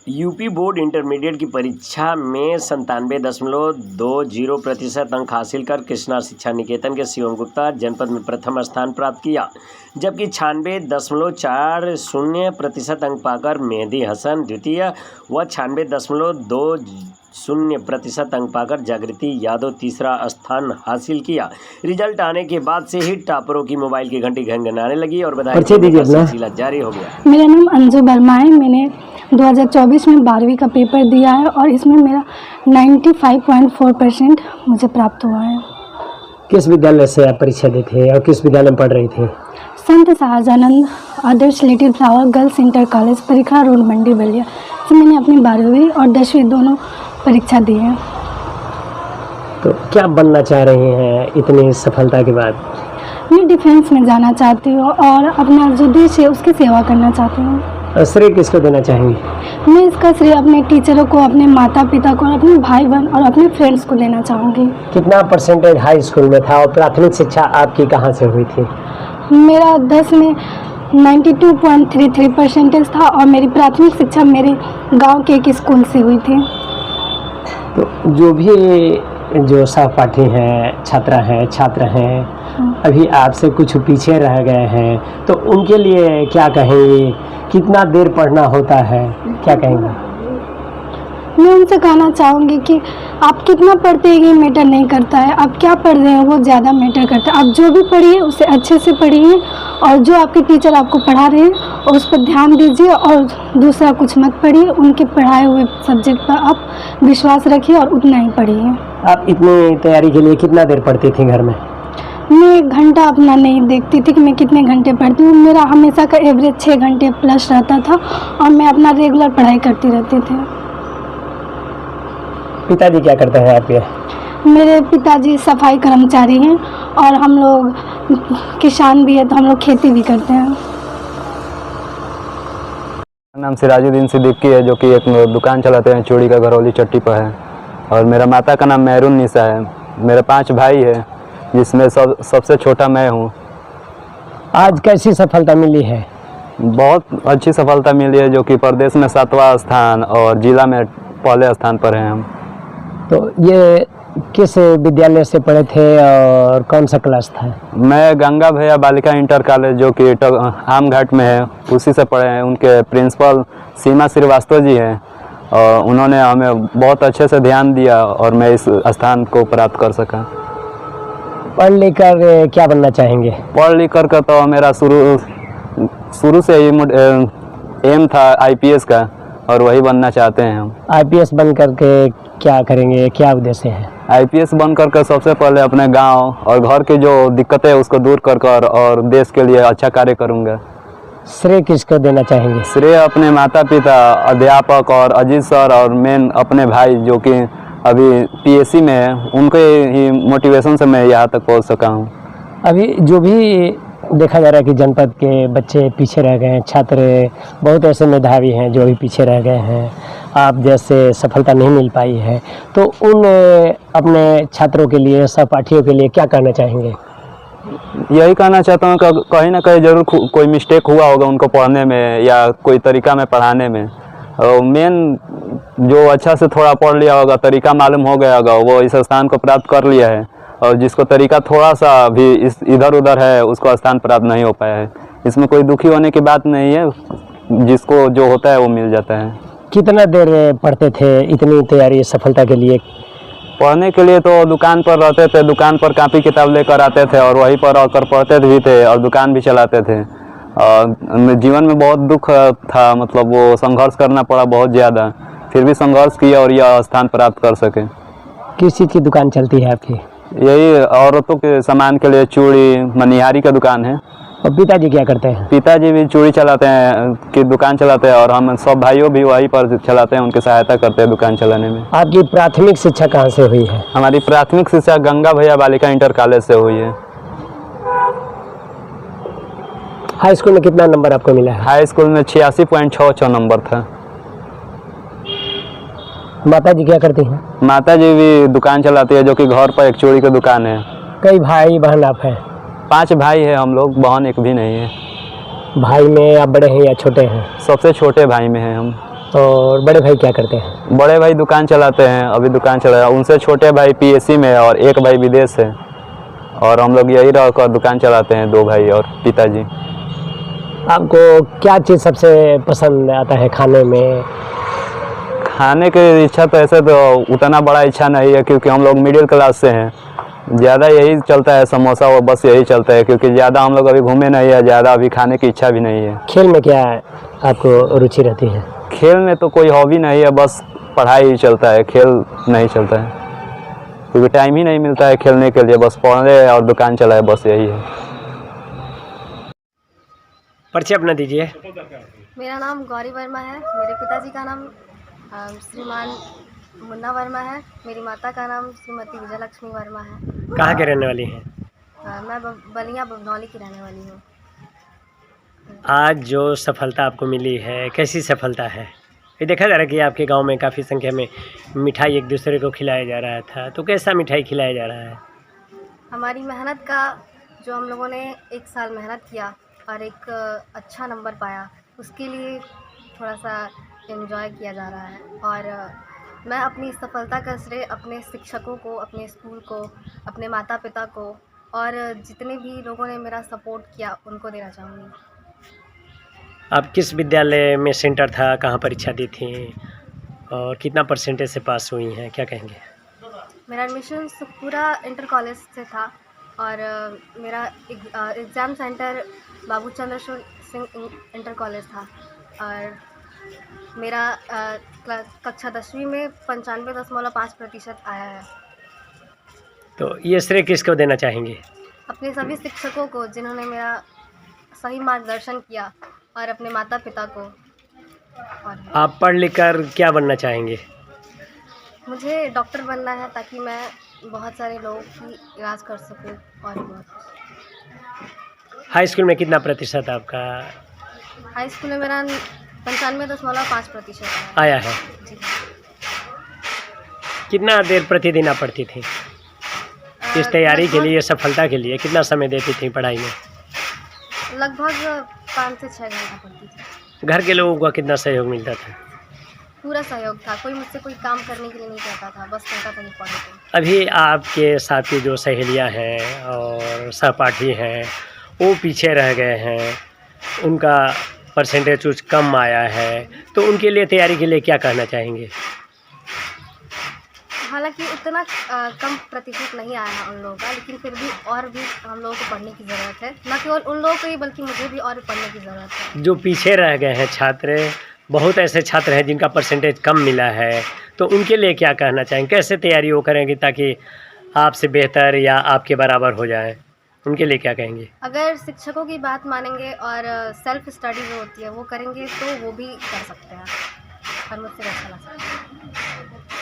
UP board intermediate की परीक्षा में 97.20% अंक हासिल कर कृष्णा शिक्षा निकेतन के शिवम गुप्ता जनपद में प्रथम स्थान प्राप्त किया, जबकि 96.40% अंक पाकर मेहदी हसन द्वितीय व 96.20% अंक पाकर जागृति यादव तीसरा स्थान हासिल किया। रिजल्ट आने के बाद से ही टॉपरों की मोबाइल की घंटी घंघनाने लगी और बधाई देने का सिलसिला जारी हो गया। मेरा नाम अंजू वर्मा है। मैंने 2024 में 12वीं का पेपर दिया है और इसमें मेरा 95.4% मुझे प्राप्त हुआ है। किस विद्यालय से आप परीक्षा दी थी और किस विद्यालय में पढ़ रही थी? Sant Shahjanand Adarsh Little Flower Girls Inter College Parikha Road Mandi Ballia से मैंने अपनी 12वीं और 10वीं दोनों परीक्षा दी है। तो क्या बनना चाह रही हैं इतनी सफलता के बाद? मैं डिफेंस में जाना चाहती हूँ और अपना जो देश है उसकी सेवा करना चाहती हूँ। श्रेय किसको देना चाहेंगी? मैं इसका श्रेय अपने टीचरों को, अपने माता पिता को, अपने भाई बहन और अपने फ्रेंड्स को देना चाहूँगी। कितना परसेंटेज हाई स्कूल में था और प्राथमिक शिक्षा आपकी कहाँ से हुई थी? मेरा 10 में 92.33% था और मेरी प्राथमिक शिक्षा मेरे गांव के एक स्कूल से हुई थी। तो जो सहपाठी हैं, छात्र हैं, अभी आपसे कुछ पीछे रह गए हैं, तो उनके लिए क्या कहेंगे? कितना देर पढ़ना होता है, क्या कहेंगे? मैं उनसे कहना चाहूँगी कि आप कितना पढ़ते हैं ये मैटर नहीं करता है, आप क्या पढ़ रहे हैं वो ज़्यादा मैटर करता है। आप जो भी पढ़िए उसे अच्छे से पढ़िए और जो आपके टीचर आपको पढ़ा रहे हैं उस पर ध्यान दीजिए और दूसरा कुछ मत पढ़िए। उनके पढ़ाए हुए सब्जेक्ट पर आप विश्वास रखिए और उतना ही पढ़िए। आप इतनी तैयारी के लिए कितना देर पढ़ती थी घर में? मैं 1 घंटा अपना नहीं देखती थी कि मैं कितने घंटे पढ़ती हूँ। मेरा हमेशा का एवरेज 6 घंटे प्लस रहता था और मैं अपना रेगुलर पढ़ाई करती रहती थी। पिताजी क्या करते हैं आपके? मेरे पिताजी सफाई कर्मचारी हैं और हम लोग किसान भी है, तो हम लोग खेती भी करते हैं। मेरा नाम सिराजुद्दीन सिद्दीकी है, जो कि एक दुकान चलाते हैं चूड़ी का, घरौली चट्टी पर है। और मेरा माता का नाम मेहरून निशा है। मेरे 5 भाई है, जिसमें सबसे छोटा मैं हूँ। आज कैसी सफलता मिली है? बहुत अच्छी सफलता मिली है, जो कि प्रदेश में 7वां स्थान और जिला में पहले स्थान पर हैं हम। तो ये किस विद्यालय से पढ़े थे और कौन सा क्लास था? मैं गंगा भैया बालिका इंटर कॉलेज, जो कि आम घाट में है, उसी से पढ़े हैं। उनके प्रिंसिपल सीमा श्रीवास्तव जी हैं और उन्होंने हमें बहुत अच्छे से ध्यान दिया और मैं इस स्थान को प्राप्त कर सका। पढ़ लिख कर क्या बनना चाहेंगे? पढ़ लिख कर तो मेरा शुरू से ही एम था IPS का और वही बनना चाहते हैं हम। IPS बन करके क्या करेंगे, क्या उद्देश्य है? IPS बन कर सबसे पहले अपने गांव और घर की जो दिक्कतें उसको दूर कर और देश के लिए अच्छा कार्य करूंगा। श्रेय किसको देना चाहेंगे? श्रेय अपने माता पिता, अध्यापक और अजीत सर और मेन अपने भाई, जो कि अभी PSC में है, उनके ही मोटिवेशन से मैं यहाँ तक पहुँच सका हूँ। अभी जो भी देखा जा रहा है कि जनपद के बच्चे पीछे रह गए हैं, छात्र बहुत ऐसे मेधावी हैं जो अभी पीछे रह गए हैं, आप जैसे सफलता नहीं मिल पाई है, तो उन अपने छात्रों के लिए, सहपाठियों के लिए क्या कहना चाहेंगे? यही कहना चाहता हूँ कि कहीं ना कहीं ज़रूर कोई मिस्टेक हुआ होगा उनको पढ़ने में या कोई तरीका में पढ़ाने में। मेन जो अच्छा से थोड़ा पढ़ लिया होगा, तरीका मालूम हो गया होगा, वो इस स्थान को प्राप्त कर लिया है। और जिसको तरीका थोड़ा सा भी इधर उधर है, उसको स्थान प्राप्त नहीं हो पाया है। इसमें कोई दुखी होने की बात नहीं है, जिसको जो होता है वो मिल जाता है। कितना देर पढ़ते थे इतनी तैयारी सफलता के लिए? पढ़ने के लिए तो दुकान पर रहते थे, दुकान पर कापी किताब लेकर आते थे और वहीं पर आकर पढ़ते भी थे और दुकान भी चलाते थे। और जीवन में बहुत दुख था, मतलब वो संघर्ष करना पड़ा बहुत ज़्यादा, फिर भी संघर्ष किया और यह स्थान प्राप्त कर सके। किस चीज़ की दुकान चलती है आपकी? यही औरतों के सामान के लिए चूड़ी मनिहारी का दुकान है। और पिताजी क्या करते हैं? पिताजी भी चूड़ी चलाते हैं, की दुकान चलाते हैं और हम सब भाइयों भी वहीं पर चलाते हैं, उनकी सहायता करते हैं दुकान चलाने में। आपकी प्राथमिक शिक्षा कहाँ से हुई है? हमारी प्राथमिक शिक्षा गंगा भैया बालिका इंटर कॉलेज से हुई है। हाई स्कूल में कितना नंबर आपको मिला है? हाई स्कूल में 86.66 नंबर था। माता जी क्या करती हैं? माता जी भी दुकान चलाती है, जो कि घर पर एक चूड़ी की दुकान है। कई भाई बहन आप हैं? 5 भाई है हम लोग, बहन एक भी नहीं है। भाई में आप बड़े हैं या छोटे हैं? सबसे छोटे भाई में हैं हम। और बड़े भाई क्या करते हैं? बड़े भाई दुकान चलाते हैं, अभी दुकान चला रहा है। उनसे छोटे भाई पीएससी में और एक भाई विदेश है, और हम लोग यही रहकर दुकान चलाते हैं, 2 भाई और पिताजी। आपको क्या चीज़ सबसे पसंद आता है खाने में? खाने की इच्छा तो ऐसे तो उतना बड़ा इच्छा नहीं है, क्योंकि हम लोग मिडिल क्लास से हैं। ज़्यादा यही चलता है, समोसा और बस यही चलता है, क्योंकि ज़्यादा हम लोग अभी घूमे नहीं है, ज़्यादा अभी खाने की इच्छा भी नहीं है। खेल में क्या आपको रुचि रहती है? खेल में तो कोई हॉबी नहीं है, बस पढ़ाई ही चलता है, खेल नहीं चलता है, क्योंकि टाइम ही नहीं मिलता है खेलने के लिए। बस पढ़ने और दुकान चलाए, बस यही है। परिचय अपना दीजिए। मेरा नाम गौरी वर्मा है। मेरे पिताजी का नाम श्रीमान मुन्ना वर्मा है। मेरी माता का नाम श्रीमती विजयलक्ष्मी वर्मा है। कहाँ के रहने वाली हैं? मैं बलिया बभनौली की रहने वाली हूँ। आज जो सफलता आपको मिली है, कैसी सफलता है? ये देखा जा रहा है कि आपके गांव में काफ़ी संख्या में मिठाई एक दूसरे को खिलाया जा रहा था, तो कैसा मिठाई खिलाया जा रहा है? हमारी मेहनत का, जो हम लोगों ने 1 साल मेहनत किया और एक अच्छा नंबर पाया, उसके लिए थोड़ा सा एंजॉय किया जा रहा है। और मैं अपनी सफलता का श्रेय अपने शिक्षकों को, अपने स्कूल को, अपने माता पिता को और जितने भी लोगों ने मेरा सपोर्ट किया उनको देना चाहूँगी। आप किस विद्यालय में सेंटर था, कहाँ परीक्षा दी थी और कितना परसेंटेज से पास हुई हैं, क्या कहेंगे? मेरा एडमिशन सुखपुरा इंटर कॉलेज से था और मेरा एग्ज़ाम सेंटर बाबू चंद्र सिंह इंटर कॉलेज था। और मेरा कक्षा 10वीं में 95.5% आया है। तो ये श्रेय किसको देना चाहेंगे? अपने सभी शिक्षकों को, जिन्होंने मेरा सही मार्गदर्शन किया, और अपने माता पिता को। और आप पढ़ लिख कर क्या बनना चाहेंगे? मुझे डॉक्टर बनना है, ताकि मैं बहुत सारे लोगों की इलाज कर सकूं। और बहुत हाई स्कूल में कितना प्रतिशत आपका हाई स्कूल में मेरा 95.5% आया है? जी। कितना देर प्रतिदिन आप पढ़ती थी? इस तैयारी के लिए, सफलता के लिए कितना समय देती थी पढ़ाई में? लगभग 5 से 6 घंटा पढ़ती थी। घर के लोगों का कितना सहयोग मिलता था? पूरा सहयोग था, कोई मुझसे कोई काम करने के लिए नहीं कहता था, बस कहता था कि पढ़ो तुम। अभी आपके साथ की जो सहेलियां हैं और सहपाठी हैं, वो पीछे रह गए हैं, उनका परसेंटेज कुछ कम आया है, तो उनके लिए तैयारी के लिए क्या कहना चाहेंगे? हालांकि उतना कम प्रतिशत नहीं आया है उन लोगों का, लेकिन फिर भी और भी हम लोगों को पढ़ने की ज़रूरत है। न केवल उन लोगों को ही, बल्कि मुझे भी और पढ़ने की ज़रूरत है। जो पीछे रह गए हैं छात्र, बहुत ऐसे छात्र हैं जिनका परसेंटेज कम मिला है, तो उनके लिए क्या कहना चाहेंगे? कैसे तैयारी वो करेंगे ताकि आपसे बेहतर या आपके बराबर हो जाए? उनके लिए क्या कहेंगे? अगर शिक्षकों की बात मानेंगे और सेल्फ स्टडी जो होती है वो करेंगे, तो वो भी कर सकते हैं और मुझसे अच्छा ला सकते हैं।